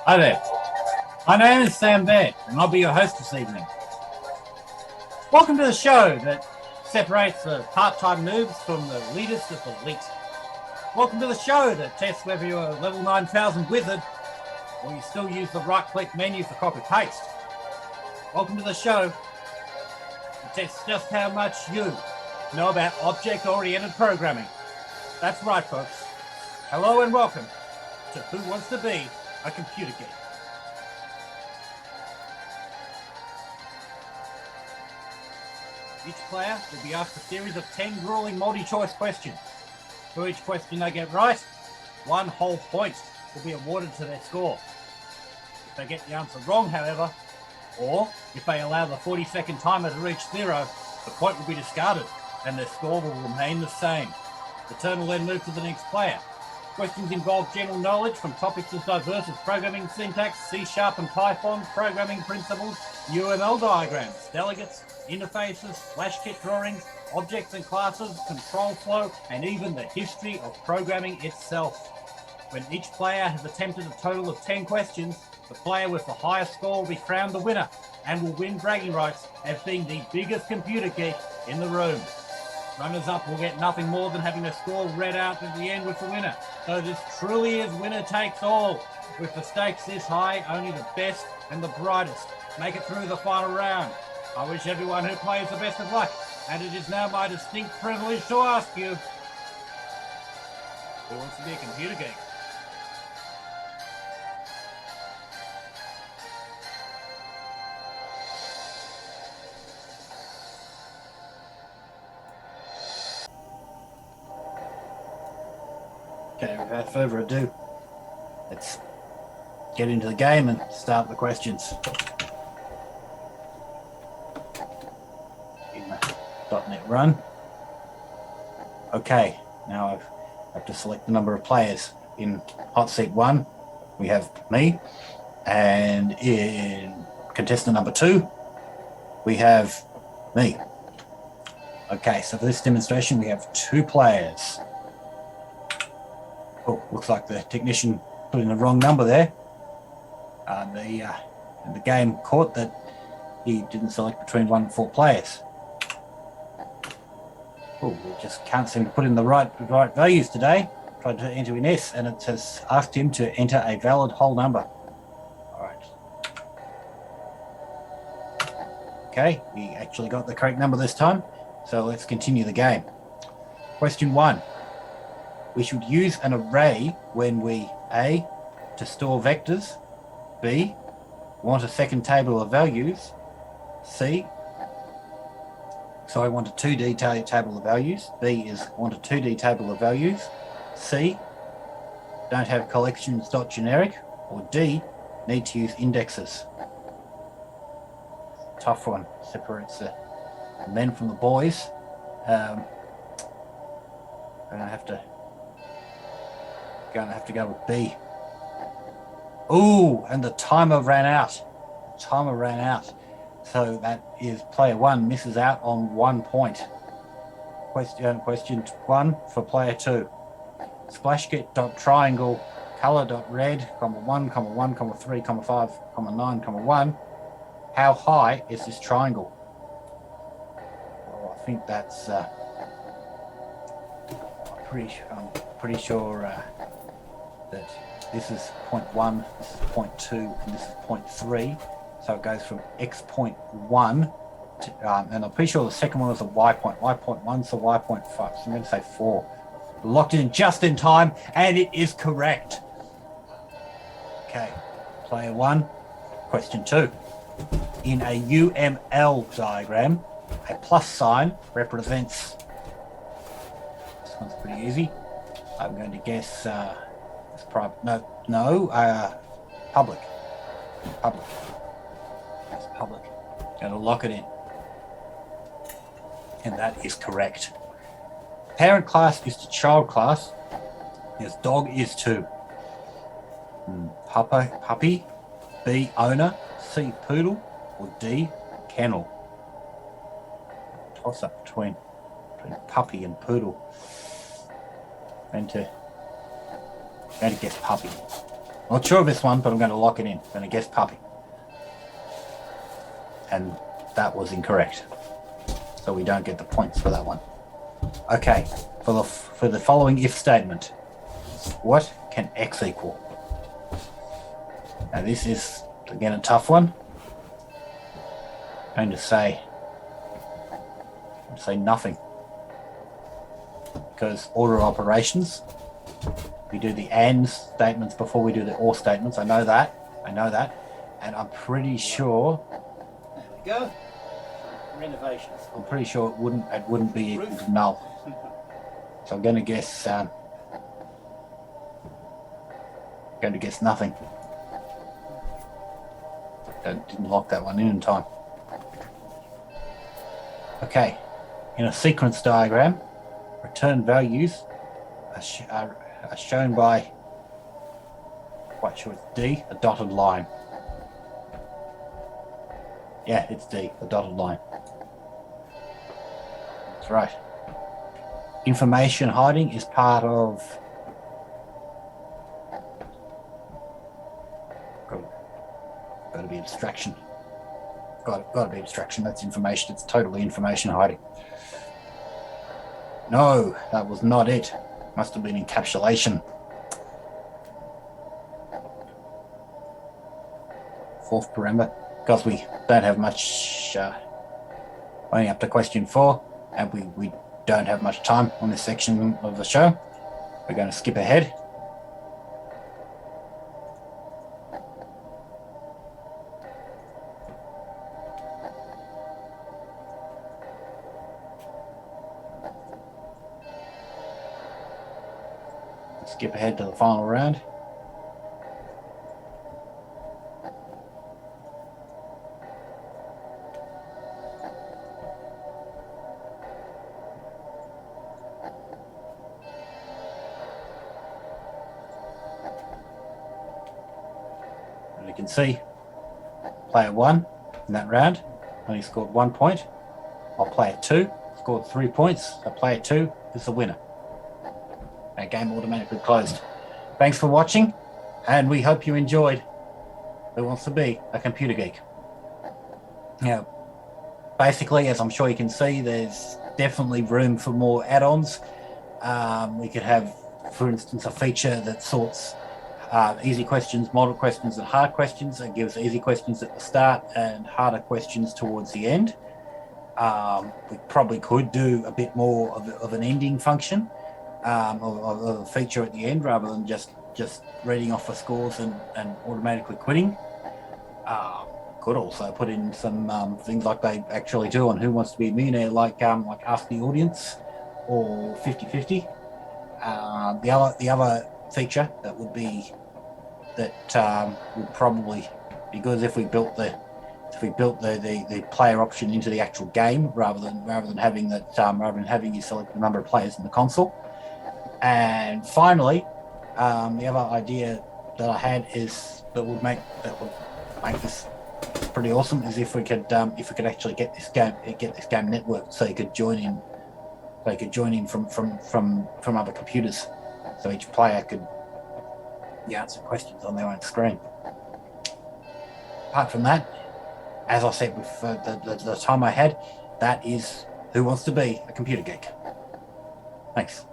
Hi there. My name is Sam Baird, and I'll be your host this evening. Welcome to the show that separates the part-time noobs from the leaders of the elite. Welcome to the show that tests whether you're a level 9000 wizard or you still use the right-click menu for copy-paste. Welcome to the show that tests just how much you know about object-oriented programming. That's right, folks. Hello and welcome to Who Wants to Be a Computer Geek. Each player will be asked a series of 10 grueling multi-choice questions. For each question they get right, 1 whole point will be awarded to their score. If they get the answer wrong, however, or if they allow the 40-second timer to reach 0, the point will be discarded and their score will remain the same. The turn will then move to the next player. Questions involve general knowledge from topics as diverse as programming syntax, C# and Python, programming principles, UML diagrams, delegates, interfaces, flash kit drawings, objects and classes, control flow, and even the history of programming itself. When each player has attempted a total of 10 questions, the player with the highest score will be crowned the winner and will win bragging rights as being the biggest computer geek in the room. Runners-up will get nothing more than having a score read out at the end with the winner. So this truly is winner takes all. With the stakes this high, only the best and the brightest make it through the final round. I wish everyone who plays the best of luck, and it is now my distinct privilege to ask you, who wants to be a computer geek? Okay, without further ado, let's get into the game and start the questions. In the .NET run. Okay, now I have to select the number of players. In hot seat 1, we have me, and in contestant number 2, we have me. Okay, so for this demonstration, we have 2 players. Oh, looks like the technician put in the wrong number there. The game caught that he didn't select between 1 and 4 players. Oh, we just can't seem to put in the right values today. Tried to enter in S, and it has asked him to enter a valid whole number. All right. Okay, we actually got the correct number this time, so let's continue the game. Question 1. We should use an array when we A, to store vectors, B, want a second table of values, C, so I want a 2D table of values, B is want a 2D table of values, C, don't have collections.generic, or D, need to use indexes. Tough one, separates the men from the boys. I'm gonna have to go with B. Ooh, and the timer ran out. So that is player 1 misses out on 1 point. Question 1 for player 2. Splashkit.triangle color.red, 1, 1, 3, 5, 9, 1. How high is this triangle? Well, I think that's pretty sure that this is point 1, this is point 2, and this is point 3. So it goes from x point 1 to, and I'm pretty sure the second one was a y point. Y point 1, so y point 5. So I'm going to say 4. Locked in just in time, and it is correct. Okay, player 1, question 2. In a UML diagram, a plus sign represents, this one's pretty easy. I'm going to guess it's private. Public. It's public. Going to lock it in. And that is correct. Parent class is to child class. Yes, dog is to puppy, B, owner, C, poodle, or D, kennel. Toss up between puppy and poodle. Going to guess puppy. Not sure of this one, but I'm going to lock it in. I'm going to guess puppy. And that was incorrect. So we don't get the points for that one. Okay, for the following if statement, what can X equal? Now this is, again, a tough one. I'm going to say nothing. Because order of operations, we do the AND statements before we do the OR statements. I know that. And I'm pretty sure. There we go. Renovations. I'm pretty sure it wouldn't be equal to null. So I'm going to guess. Nothing. Didn't lock that one in time. Okay. In a sequence diagram, return values are shown by, quite sure it's D, a dotted line. Yeah, it's D, a dotted line. That's right. Information hiding is part of. Got to be abstraction. Got to be abstraction. That's information. It's totally information hiding. No, that was not it. Must have been encapsulation. Fourth parameter, because we don't have much, only up to question 4, and we don't have much time on this section of the show. We're going to skip ahead. Skip ahead to the final round. And you can see player 1 in that round only scored 1 point, while player 2 scored 3 points. So player 2 is the winner. Our game automatically closed. Thanks for watching, and we hope you enjoyed Who Wants to Be a Computer Geek. Now, basically, as I'm sure you can see, there's definitely room for more add-ons. We could have, for instance, a feature that sorts easy questions, moderate questions, and hard questions. It gives easy questions at the start and harder questions towards the end. We probably could do a bit more of an ending function. Of a feature at the end, rather than just reading off the scores and automatically quitting. Could also put in some things like they actually do on Who Wants to Be a Millionaire, like Ask the Audience or 50-50. The other feature that would probably be good is if we built the player option into the actual game, rather than having you select the number of players in the console. And finally, the other idea that I had is that would make this pretty awesome is if we could actually get this game networked, so you could join in from other computers, so each player could answer questions on their own screen. Apart from that, as I said with the time I had, that is Who Wants to Be a Computer Geek. Thanks.